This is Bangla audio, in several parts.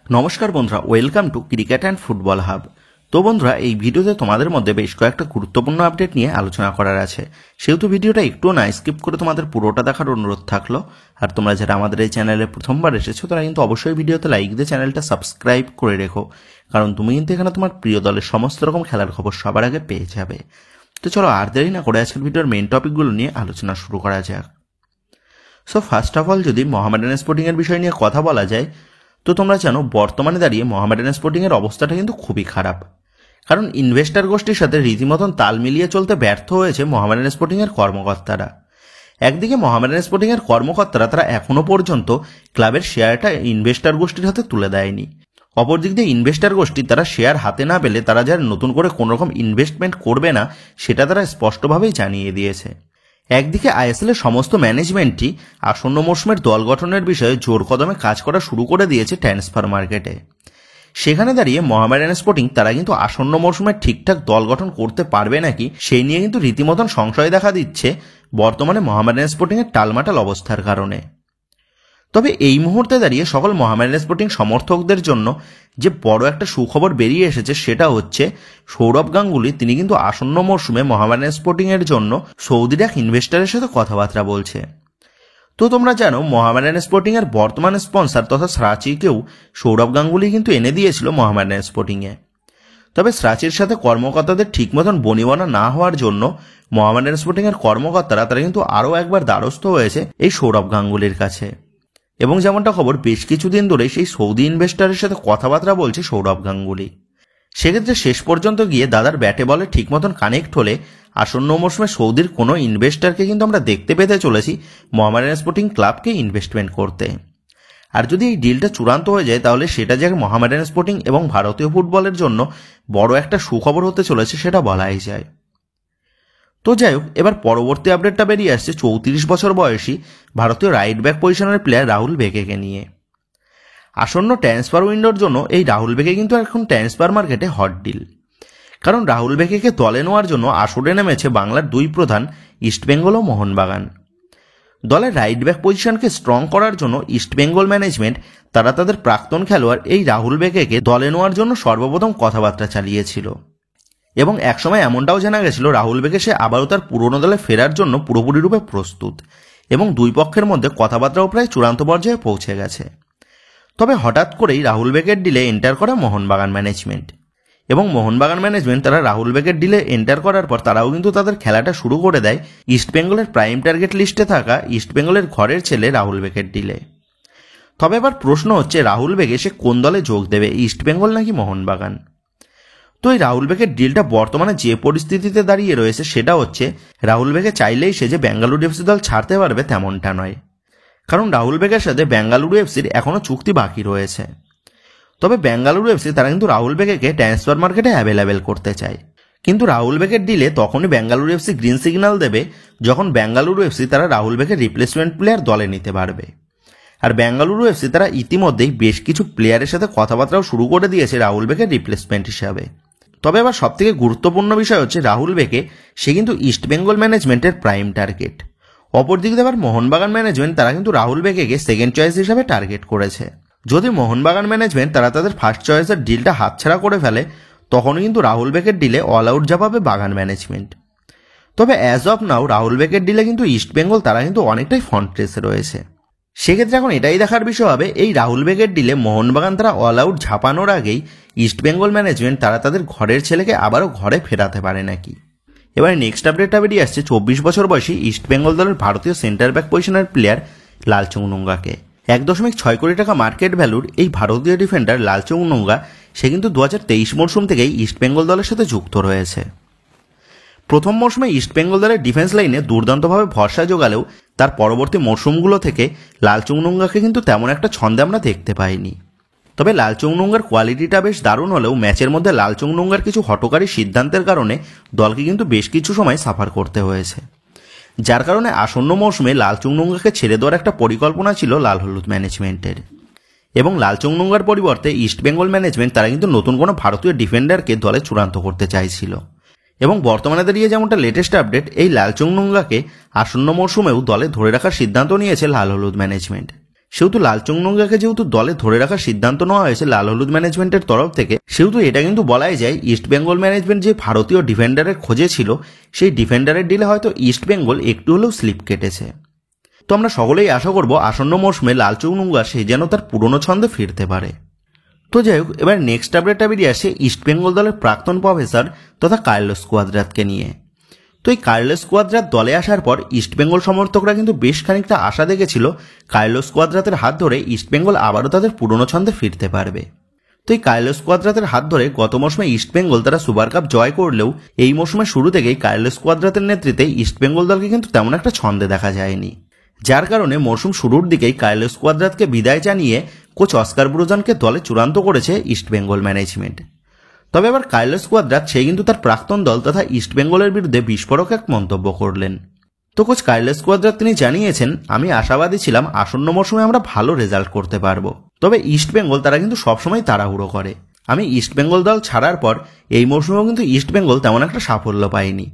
নমস্কার বন্ধুরা, welcome to cricket and football hub. তো বন্ধুরা, এই ভিডিওতে তোমাদের মধ্যে বেশ কয়েকটা গুরুত্বপূর্ণ আপডেট নিয়ে আলোচনা করার আছে, সেহেতু ভিডিওটা একটুও না স্কিপ করে তোমাদের পুরোটা দেখার অনুরোধ থাকলো। আর তোমরা যারা আমাদের এই চ্যানেলে প্রথমবার এসেছো তারা কিন্তু অবশ্যই ভিডিওতে লাইক দিয়ে চ্যানেলটা সাবস্ক্রাইব করে রেখো, কারণ তুমি কিন্তু এখানে তোমার প্রিয় দলের সমস্ত রকম খেলার খবর সবার আগে পেয়ে যাবে। তো চলো আর দেরি না করে আজকের ভিডিওর মেইন টপিকগুলো নিয়ে আলোচনা শুরু করা যাক। সো ফার্স্ট অফ অল, যদি মোহামেডান স্পোর্টিংয়ের বিষয় নিয়ে কথা বলা যায়, তো তোমরা জানো বর্তমানে দাঁড়িয়ে মোহামেডান স্পোর্টিংয়ের অবস্থাটা কিন্তু খুবই খারাপ, কারণ ইনভেস্টার গোষ্ঠীর সাথে রীতিমতন তাল মিলিয়ে চলতে ব্যর্থ হয়েছে মোহামেডান স্পোর্টিংয়ের কর্মকর্তারা। একদিকে মোহামেডান স্পোর্টিংয়ের কর্মকর্তারা তারা এখনো পর্যন্ত ক্লাবের শেয়ারটা ইনভেস্টার গোষ্ঠীর হাতে তুলে দেয়নি, অপরদিক দিয়ে ইনভেস্টার গোষ্ঠী তারা শেয়ার হাতে না পেলে তারা যারা নতুন করে কোনো রকম ইনভেস্টমেন্ট করবে না সেটা তারা স্পষ্টভাবেই জানিয়ে দিয়েছে। একদিকে আইএসএল এর সমস্ত ম্যানেজমেন্টই আসন্ন মৌসুমের দল গঠনের বিষয়ে জোর কদমে কাজ করা শুরু করে দিয়েছে ট্রান্সফার মার্কেটে। সেখানে দাঁড়িয়ে মোহামেডান স্পোর্টিং তারা কিন্তু আসন্ন মৌসুমে ঠিকঠাক দল গঠন করতে পারবে নাকি সেই নিয়ে কিন্তু রীতিমতন সংশয় দেখা দিচ্ছে বর্তমানে মোহামেডান স্পোর্টিং এর টালমাটাল অবস্থার কারণে। তবে এই মুহূর্তে দাঁড়িয়ে সকল মোহামেডান স্পোর্টিং সমর্থকদের জন্য যে বড় একটা সুখবর বেরিয়ে এসেছে সেটা হচ্ছে সৌরভ গাঙ্গুলি তিনি কিন্তু আসন্ন মরশুমে মোহামেডান স্পোর্টিং এর জন্য সৌদির এক ইনভেস্টরের সাথে কথাবার্তা বলছে। তো তোমরা জানো মোহামেডান স্পোর্টিং এর বর্তমান স্পন্সর তথা স্রাচিকেও সৌরভ গাঙ্গুলি কিন্তু এনে দিয়েছিল মোহামেডান স্পোর্টিং এ। তবে স্রাচির সাথে কর্মকর্তাদের ঠিক মতন বনিবনা না হওয়ার জন্য মোহামেডান স্পোর্টিং এর কর্মকর্তারা তারা কিন্তু আরও একবার দ্বারস্থ হয়েছে এই সৌরভ গাঙ্গুলির কাছে, এবং যেমনটা খবর বেশ কিছুদিন ধরে সেই সৌদি ইনভেস্টরের সাথে কথাবার্তা বলছে সৌরভ গাঙ্গুলি। সেক্ষেত্রে শেষ পর্যন্ত গিয়ে দাদার ব্যাটে বলে ঠিক মতন কানেক্ট হলে আসন্ন মৌসুমে সৌদির কোনো ইনভেস্টরকে কিন্তু আমরা দেখতে পেতে চলেছি মোহামেডান স্পোর্টিং ক্লাবকে ইনভেস্টমেন্ট করতে। আর যদি এই ডিলটা চূড়ান্ত হয়ে যায় তাহলে সেটা যে মোহামেডান স্পোর্টিং এবং ভারতীয় ফুটবলের জন্য বড় একটা সুখবর হতে চলেছে সেটা বলাই যায়। তো যাই হোক, এবার পরবর্তী আপডেটটা বেরিয়ে আসছে 34 বছর বয়সী ভারতীয় রাইট ব্যাক পজিশনের প্লেয়ার রাহুল বেকেকে নিয়ে। আসন্ন ট্রান্সফার উইন্ডোর জন্য এই রাহুল বেকে কিন্তু এখন ট্রান্সফার মার্কেটে হট ডিল, কারণ রাহুল বেকেকে দলে নেওয়ার জন্য আসরে নেমেছে বাংলার দুই প্রধান ইস্টবেঙ্গল ও মোহনবাগান। দলের রাইট ব্যাক পজিশনকে স্ট্রং করার জন্য ইস্টবেঙ্গল ম্যানেজমেন্ট তারা তাদের প্রাক্তন খেলোয়াড় এই রাহুল বেকেকে দলে নেওয়ার জন্য সর্বপ্রথম কথাবার্তা চালিয়েছিল, এবং একসময় এমনটাও জানা গেছিল রাহুল বেকে সে আবারও তার পুরনো দলে ফেরার জন্য পুরোপুরি রূপে প্রস্তুত, এবং দুই পক্ষের মধ্যে কথাবার্তাও প্রায় চূড়ান্ত পর্যায়ে পৌঁছে গেছে। তবে হঠাৎ করেই রাহুল বেকের ডিলে এন্টার করে মোহনবাগান ম্যানেজমেন্ট, এবং মোহনবাগান ম্যানেজমেন্ট তারা রাহুল বেকের ডিলে এন্টার করার পর তারাও কিন্তু তাদের খেলাটা শুরু করে দেয় ইস্টবেঙ্গলের প্রাইম টার্গেট লিস্টে থাকা ইস্টবেঙ্গলের ঘরের ছেলে রাহুল বেকের ডিলে। তবে এবার প্রশ্ন হচ্ছে রাহুল বেকে সে কোন দলে যোগ দেবে, ইস্টবেঙ্গল নাকি মোহনবাগান? তো এই রাহুল বেকের ডিলটা বর্তমানে যে পরিস্থিতিতে দাঁড়িয়ে রয়েছে সেটা হচ্ছে রাহুল বেকে চাইলেই সে যে বেঙ্গালুরু এফসি দল ছাড়তে পারবে তেমনটা নয়, কারণ রাহুল বেকের সাথে বেঙ্গালুরু এফসির এখনও চুক্তি বাকি রয়েছে। তবে বেঙ্গালুরু এফসি তারা কিন্তু রাহুল বেকেকে ট্রান্সফার মার্কেটে অ্যাভেলেবেল করতে চায়, কিন্তু রাহুল বেকের ডিলে তখনই বেঙ্গালুরু এফসি গ্রিন সিগন্যাল দেবে যখন বেঙ্গালুরু এফসি তারা রাহুল বেকের রিপ্লেসমেন্ট প্লেয়ার দলে নিতে পারবে। আর বেঙ্গালুরু এফসি তারা ইতিমধ্যেই বেশ কিছু প্লেয়ারের সাথে কথাবার্তাও শুরু করে দিয়েছে রাহুল বেকের রিপ্লেসমেন্ট হিসাবে। তবে এবার সবথেকে গুরুত্বপূর্ণ বিষয় হচ্ছে রাহুল বেকে সে কিন্তু ইস্টবেঙ্গল ম্যানেজমেন্টের প্রাইম টার্গেট। অপরদিকে আবার মোহনবাগান ম্যানেজমেন্ট তারা কিন্তু রাহুল বেকেকে সেকেন্ড চয়েস হিসাবে টার্গেট করেছে। যদি মোহনবাগান ম্যানেজমেন্ট তারা তাদের ফার্স্ট চয়েসের ডিলটা হাতছাড়া করে ফেলে তখন কিন্তু রাহুল বেকের ডিলে অল আউট যাবে বাগান ম্যানেজমেন্ট। তবে অ্যাজ অফ নাও রাহুল বেকের ডিলে কিন্তু ইস্টবেঙ্গল তারা কিন্তু অনেকটাই ফ্রন্ট রেসে রয়েছে। সেক্ষেত্রে এখন এটাই দেখার বিষয় হবে এই রাহুল বেকের ডিলে মোহনবাগান তারা অল আউট ঝাঁপানোর আগেই ইস্টবেঙ্গল ম্যানেজমেন্ট তারা তাদের ঘরের ছেলেকে আবারও ঘরে ফেরাতে পারে নাকি। এবার নেক্সট আপডেটটা বেরিয়ে আসছে 24 বছর বয়সী ইস্টবেঙ্গল দলের ভারতীয় সেন্টার ব্যাক পজিশনের প্লেয়ার লালচুংনুঙ্গাকে। 1.6 কোটি টাকা মার্কেট ভ্যালুর এই ভারতীয় ডিফেন্ডার লালচুংনুঙ্গা সে কিন্তু 2023 মরশুম থেকেই ইস্টবেঙ্গল দলের সাথে যুক্ত রয়েছে। প্রথম মরশুমে ইস্টবেঙ্গল দলের ডিফেন্স লাইনে দুর্দান্তভাবে ভরসা জোগালেও তার পরবর্তী মরশুমগুলো থেকে লালচুংনুঙ্গাকে কিন্তু তেমন একটা ছন্দে আমরা দেখতে পাইনি। তবে লালচুংনুঙ্গার কোয়ালিটিটা বেশ দারুণ হলেও ম্যাচের মধ্যে লালচুংনুঙ্গার কিছু হঠকারী সিদ্ধান্তের কারণে দলকে কিন্তু বেশ কিছু সময় সাফার করতে হয়েছে, যার কারণে আসন্ন মৌসুমে লালচুংনুঙ্গাকে ছেড়ে দেওয়ার একটা পরিকল্পনা ছিল লাল হলুদ ম্যানেজমেন্টের, এবং লালচুংনুঙ্গার পরিবর্তে ইস্টবেঙ্গল ম্যানেজমেন্ট তারা কিন্তু নতুন কোনো ভারতীয় ডিফেন্ডারকে দলে চূড়ান্ত করতে চাইছিল। এবং বর্তমানে দাঁড়িয়ে যেমনটা লেটেস্ট আপডেট এই লালচুংনুঙ্গাকে আসন্ন মরশুমেও দলে ধরে রাখার সিদ্ধান্ত নিয়েছে লাল হলুদ ম্যানেজমেন্ট। সেহেতু লালচুংনুঙ্গাকে যেহেতু দলে ধরে রাখার সিদ্ধান্ত নেওয়া হয়েছে লাল হলুদ ম্যানেজমেন্টের তরফ থেকে, সেহেতু এটা কিন্তু বলাই যায় ইস্ট বেঙ্গল ম্যানেজমেন্ট যে ভারতীয় ডিফেন্ডারের খোঁজে ছিল, সেই ডিফেন্ডারের ডিলে হয়তো ইস্ট বেঙ্গল একটু হলেও স্লিপ কেটেছে। তো আমরা সকলেই আশা করব আসন্ন মৌসুমে লালচুংনুঙ্গা সে যেন তার পুরনো ছন্দে ফিরতে পারে। তো যাই হোক, এবার নেক্সট আপডেটটা বেরিয়ে আসে ইস্ট বেঙ্গল দলের প্রাক্তন প্রফেসর তথা কার্লোস কুয়াদ্রাতকে নিয়ে। তো এই কার্লোস কুয়াদ্রাত দলে আসার পর ইস্ট বেঙ্গল সমর্থকরা কিন্তু বেশ খানিকটা আশা দেখেছিল কার্লোস কুয়াদ্রাতের হাত ধরে ইস্ট বেঙ্গল আবারও তাদের পুরনো ছন্দে ফিরতে পারবে। তো এই কার্লোস কুয়াদ্রাতের হাত ধরে গত মৌসুমে ইস্ট বেঙ্গল তারা সুপার কাপ জয় করলেও এই মৌসুমের শুরু থেকেই কার্লোস কুয়াদ্রাতের নেতৃত্বে ইস্ট বেঙ্গল দলকে কিন্তু তেমন একটা ছন্দে দেখা যায়নি, যার কারণে মৌসুম শুরুর দিকেই কার্লোস কুয়াদ্রাতকে বিদায় জানিয়ে কোচ অস্কার ব্রুজনকে দলে চূড়ান্ত করেছে ইস্ট বেঙ্গল ম্যানেজমেন্ট। তবে এবার কার্লোস কুয়াদ্রাত সে কিন্তু তার প্রাক্তন দল তথা ইস্ট বেঙ্গলের বিরুদ্ধে বিস্ফোরক এক মন্তব্য করলেন। তো কোচ কার্লোস কুয়াদ্রাত তিনি জানিয়েছেন, আমি আশাবাদী ছিলাম আসন্ন মৌসুমে আমরা ভালো রেজাল্ট করতে পারবো, তবে ইস্ট বেঙ্গল তারা কিন্তু সবসময় তাড়াহুড়ো করে। আমি ইস্ট বেঙ্গল দল ছাড়ার পর এই মৌসুমেও কিন্তু ইস্ট বেঙ্গল তেমন একটা সাফল্য পায়নি,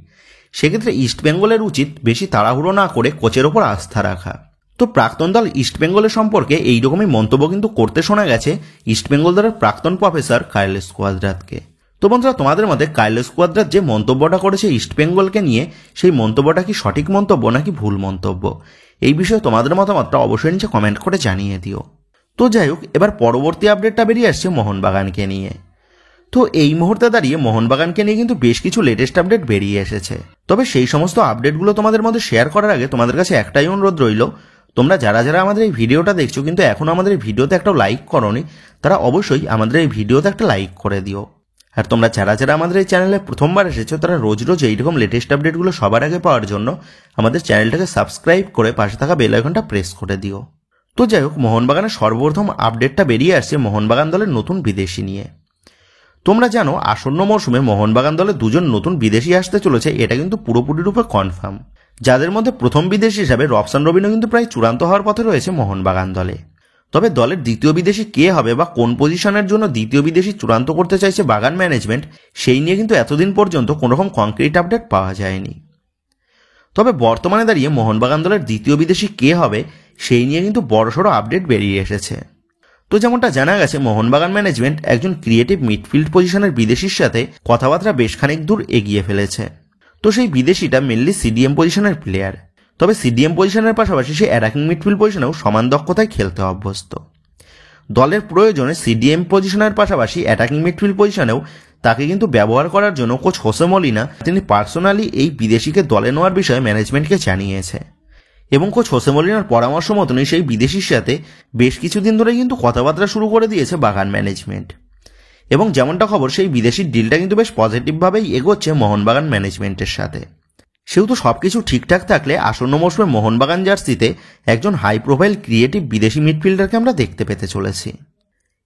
সেক্ষেত্রে ইস্ট বেঙ্গলের উচিত বেশি তাড়াহুড়ো না করে কোচের ওপর আস্থা রাখা। তো প্রাক্তন দল ইস্ট বেঙ্গলের সম্পর্কে এইরকমই মন্তব্য কিন্তু করতে শোনা গেছে ইস্ট বেঙ্গল দলের প্রাক্তন প্রফেসর কার্লোস কুয়াদ্রাতকে। তো বন্ধুরা, তোমাদের মধ্যে কার্লোস কুয়াদ্রাত যে মন্তব্যটা করেছে ইস্ট বেঙ্গলকে নিয়ে, সেই মন্তব্যটা কি সঠিক মন্তব্য নাকি ভুল মন্তব্য, এই বিষয়ে তোমাদের মতামতটা অবশ্যই নিচে কমেন্ট করে জানিয়ে দিও। তো যাই হোক, এবার পরবর্তী আপডেটটা বেরিয়ে আসছে মোহনবাগানকে নিয়ে। তো এই মুহূর্তে দাঁড়িয়ে মোহনবাগানকে নিয়ে কিন্তু বেশ কিছু লেটেস্ট আপডেট বেরিয়ে এসেছে। তবে সেই সমস্ত আপডেটগুলো তোমাদের মধ্যে শেয়ার করার আগে তোমাদের কাছে একটাই অনুরোধ রইল, তোমরা যারা যারা আমাদের এই ভিডিওটা দেখছো কিন্তু এখনো আমাদের এই ভিডিওতে একটা লাইক করোনি, তারা অবশ্যই আমাদের এই ভিডিওতে একটা লাইক করে দিও। আর তোমরা যারা যারা আমাদের এই চ্যানেলে প্রথমবার এসেছো তারা রোজ রোজ এইরকম লেটেস্ট আপডেটগুলো সবার আগে পাওয়ার জন্য আমাদের চ্যানেলটাকে সাবস্ক্রাইব করে পাশে থাকা বেল আইকনটা প্রেস করে দিও। তো যাই হোক, মোহনবাগানের সর্বপ্রথম আপডেটটা বেরিয়ে আসছে মোহনবাগান দলের নতুন বিদেশি নিয়ে। তোমরা জানো আসন্ন মৌসুমে মোহনবাগান দলে দুজন নতুন বিদেশি আসতে চলেছে, এটা কিন্তু পুরোপুরি রূপে কনফার্ম, যাদের মধ্যে প্রথম বিদেশি হিসাবে রবসান রবিনও কিন্তু প্রায় চূড়ান্ত হওয়ার পথে রয়েছে মোহনবাগান দলে। তবে দলের দ্বিতীয় বিদেশি কে হবে বা কোন পজিশনের জন্য দ্বিতীয় বিদেশি চূড়ান্ত করতে চাইছে বাগান ম্যানেজমেন্ট, সেই নিয়ে কিন্তু এতদিন পর্যন্ত কোনোরকম কংক্রিট আপডেট পাওয়া যায়নি। তবে বর্তমানে দাঁড়িয়ে মোহনবাগান দলের দ্বিতীয় বিদেশি কে হবে সেই নিয়ে কিন্তু বড়সড় আপডেট বেরিয়ে এসেছে। তো যেমনটা জানা গেছে, মোহনবাগান ম্যানেজমেন্ট একজন ক্রিয়েটিভ মিডফিল্ড পজিশনের বিদেশির সাথে কথাবার্তা বেশ খানিক দূর এগিয়ে ফেলেছে। তো সেই বিদেশিটা মেনলি সিডিএম পজিশনের প্লেয়ার, তবে সিডিএম পজিশনের পাশাপাশি সে অ্যাটাকিং মিডফিল্ড পজিশনেও সমান দক্ষতায় খেলতে অভ্যস্ত। দলের প্রয়োজনে সিডিএম পজিশনের পাশাপাশি অ্যাটাকিং মিডফিল্ড পজিশনেও তাকে কিন্তু ব্যবহার করার জন্য কোচ হোসে মলিনা তিনি পার্সোনালি এই বিদেশিকে দলে নেওয়ার বিষয়ে ম্যানেজমেন্টকে জানিয়েছে, এবং কোচ হোসে মলিনার পরামর্শ মতনই সেই বিদেশির সাথে বেশ কিছুদিন ধরে কিন্তু কথাবার্তা শুরু করে দিয়েছে বাগান ম্যানেজমেন্ট। এবং যেমনটা খবর, সেই বিদেশির ডিলটা কিন্তু বেশ পজিটিভভাবেই এগোচ্ছে মোহনবাগান ম্যানেজমেন্টের সাথে। সেহেতু সবকিছু ঠিকঠাক থাকলে আসন্ন মৌসুমে মোহনবাগান জার্সিতে একজন হাই প্রোফাইল ক্রিয়েটিভ বিদেশি মিডফিল্ডারকে আমরা দেখতে পেতে চলেছি।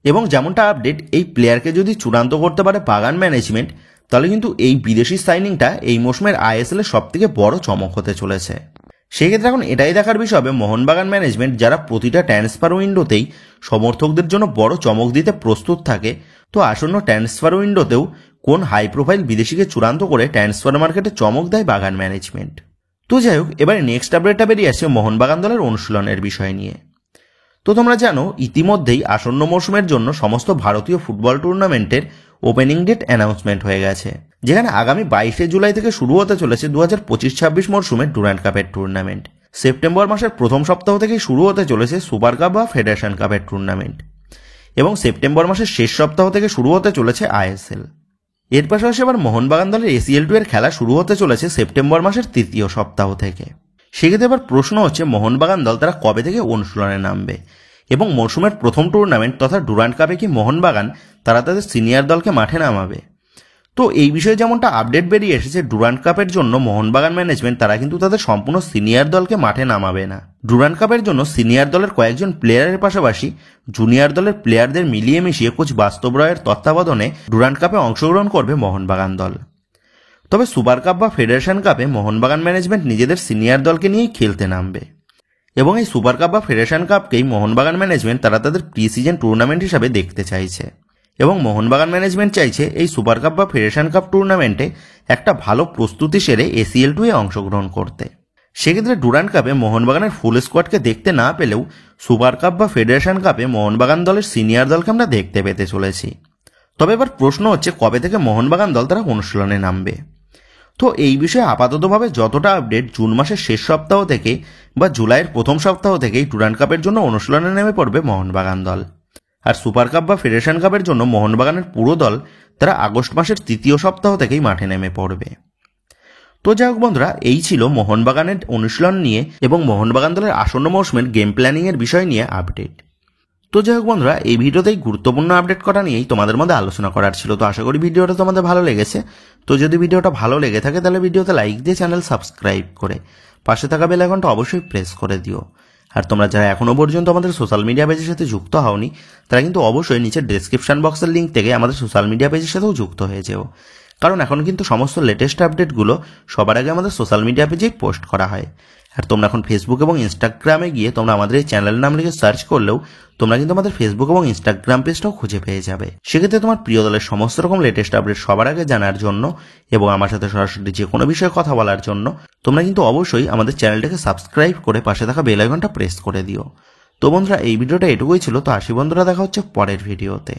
এবং যেমনটা আপডেট, এই প্লেয়ারকে যদি চূড়ান্ত করতে পারে বাগান ম্যানেজমেন্ট, তাহলে কিন্তু এই বিদেশি সাইনিংটা এই মৌসুমের আইএসএল এর সবথেকে বড় চমক হতে চলেছে। সেক্ষেত্রে এখন এটাই দেখার বিষয় হবে মোহনবাগান ম্যানেজমেন্ট যারা প্রতিটা ট্রান্সফার উইন্ডোতেই সমর্থকদের জন্য বড় চমক দিতে প্রস্তুত থাকে, তো আসন্ন ট্রান্সফার উইন্ডোতেও কোন হাই প্রোফাইল বিদেশিকে চূড়ান্ত করে ট্রান্সফার মার্কেটে চমক দেয় বাগান ম্যানেজমেন্ট। তো যাই হোক, এবারে নেক্সট আপডেটটা বেরিয়ে আসছে মোহনবাগান দলের অনুশীলনের বিষয় নিয়ে। তো তোমরা জানো ইতিমধ্যেই আসন্ন মৌসুমের জন্য সমস্ত ভারতীয় ফুটবল টুর্নামেন্টের ওপেনিং ডেট অ্যানাউন্সমেন্ট হয়ে গেছে, যেখানে আগামী 22শে জুলাই থেকে শুরু হতে চলেছে 2025-26 মরশুমের ডুরান্ড কাপের টুর্নামেন্ট। সেপ্টেম্বর মাসের প্রথম সপ্তাহ থেকেই শুরু হতে চলেছে সুপার কাপ বা ফেডারেশন কাপের টুর্নামেন্ট, এবং সেপ্টেম্বর মাসের শেষ সপ্তাহ থেকে শুরু হতে চলেছে আইএসএল। এর পাশাপাশি আবার মোহনবাগান দলের ACL2 এর খেলা শুরু হতে চলেছে সেপ্টেম্বর মাসের তৃতীয় সপ্তাহ থেকে। সেক্ষেত্রে এবার প্রশ্ন হচ্ছে মোহনবাগান দল তারা কবে থেকে অনুশীলনে নামবে, এবং মরশুমের প্রথম টুর্নামেন্ট তথা ডুরান্ড কাপে কি মোহনবাগান তারা তাদের সিনিয়র দলকে মাঠে নামাবে। তো এই বিষয়ে যেমনটা আপডেট বেরিয়ে এসেছে, ডুরান্ড কাপের জন্য মোহনবাগান ম্যানেজমেন্ট তারা কিন্তু তাদের সম্পূর্ণ সিনিয়র দলকে মাঠে নামাবে না। ডুরান্ড কাপের জন্য সিনিয়র দলের কয়েকজন প্লেয়ারের পাশাপাশি জুনিয়র দলের প্লেয়ারদের মিলিয়ে মিশিয়ে কোচ বাস্তব রায়ের তত্ত্বাবধানে ডুরান্ড কাপে অংশগ্রহণ করবে মোহনবাগান দল। তবে সুপার কাপ বা ফেডারেশন কাপে মোহনবাগান ম্যানেজমেন্ট নিজেদের সিনিয়র দলকে নিয়েই খেলতে নামবে, এবং এই সুপার কাপ বা ফেডারেশন কাপকেই মোহনবাগান ম্যানেজমেন্ট তারা তাদের প্রি সিজন টুর্নামেন্ট হিসাবে দেখতে চাইছে, এবং মোহনবাগান ম্যানেজমেন্ট চাইছে এই সুপার কাপ বা ফেডারেশন কাপ টুর্নামেন্টে একটা ভালো প্রস্তুতি সেরে ACL2 এ অংশগ্রহণ করতে। সেক্ষেত্রে ডুরান্ড কাপে মোহনবাগানের ফুল স্কোয়াডকে দেখতে না পেলেও সুপার কাপ বা ফেডারেশন কাপে মোহনবাগান দলের সিনিয়র দলকে আমরা দেখতে পেতে চলেছি। তবে এবার প্রশ্ন হচ্ছে কবে থেকে মোহনবাগান দল তারা অনুশীলনে নামবে। তো এই বিষয়ে আপাততভাবে যতটা আপডেট, জুন মাসের শেষ সপ্তাহ থেকে বা জুলাইয়ের প্রথম সপ্তাহ থেকেই ডুরান্ড কাপের জন্য অনুশীলনে নেমে পড়বে মোহনবাগান দল। আর সুপার কাপ বা ফেডারেশন কাপের জন্য মোহনবাগানের পুরো দল তারা আগস্ট মাসের তৃতীয় সপ্তাহ থেকেই মাঠে নেমে পড়বে। তো যাই হোক বন্ধুরা, এই ছিল মোহনবাগানের অনুশীলন নিয়ে এবং মোহনবাগান দলের আসন্ন মৌসুমের গেম প্ল্যানিংয়ের বিষয় নিয়ে আপডেট। তো যাই হোক বন্ধুরা, এই ভিডিওতেই গুরুত্বপূর্ণ আপডেট করা নিয়েই তোমাদের মধ্যে আলোচনা করার ছিল। তো আশা করি ভিডিওটা তোমাদের ভালো লেগেছে। তো যদি ভিডিওটা ভালো লেগে থাকে তাহলে ভিডিওতে লাইক দিয়ে চ্যানেল সাবস্ক্রাইব করে পাশে থাকা বেল আইকনটা অবশ্যই প্রেস করে দিও। আর তোমরা যারা এখনও পর্যন্ত আমাদের সোশ্যাল মিডিয়া পেজের সাথে যুক্ত হওনি তারা কিন্তু অবশ্যই নিচের ডেসক্রিপশন বক্সের লিঙ্ক থেকে আমাদের সোশ্যাল মিডিয়া পেজের সাথেও যুক্ত হয়ে যেও, কারণ এখন কিন্তু সমস্ত লেটেস্ট আপডেটগুলো সবার আগে আমাদের সোশ্যাল মিডিয়া পেজেই পোস্ট করা হয়। আর তোমরা এখন ফেসবুক এবং ইনস্টাগ্রামে গিয়ে তোমরা আমাদের এই চ্যানেলের নাম লিখে সার্চ করলেও তোমরা কিন্তু আমাদের ফেসবুক এবং ইনস্টাগ্রাম পেজটাও খুঁজে পেয়ে যাবে। সেক্ষেত্রে তোমার প্রিয় দলের সমস্ত রকম লেটেস্ট আপডেট সবার আগে জানার জন্য এবং আমার সাথে সরাসরি যে কোনো বিষয়ে কথা বলার জন্য তোমরা কিন্তু অবশ্যই আমাদের চ্যানেলটাকে সাবস্ক্রাইব করে পাশে থাকা বেল আইকনটা প্রেস করে দিও। তো বন্ধুরা, এই ভিডিওটা এটুকুই ছিল। তো আসি বন্ধুরা, দেখা হচ্ছে পরের ভিডিওতে।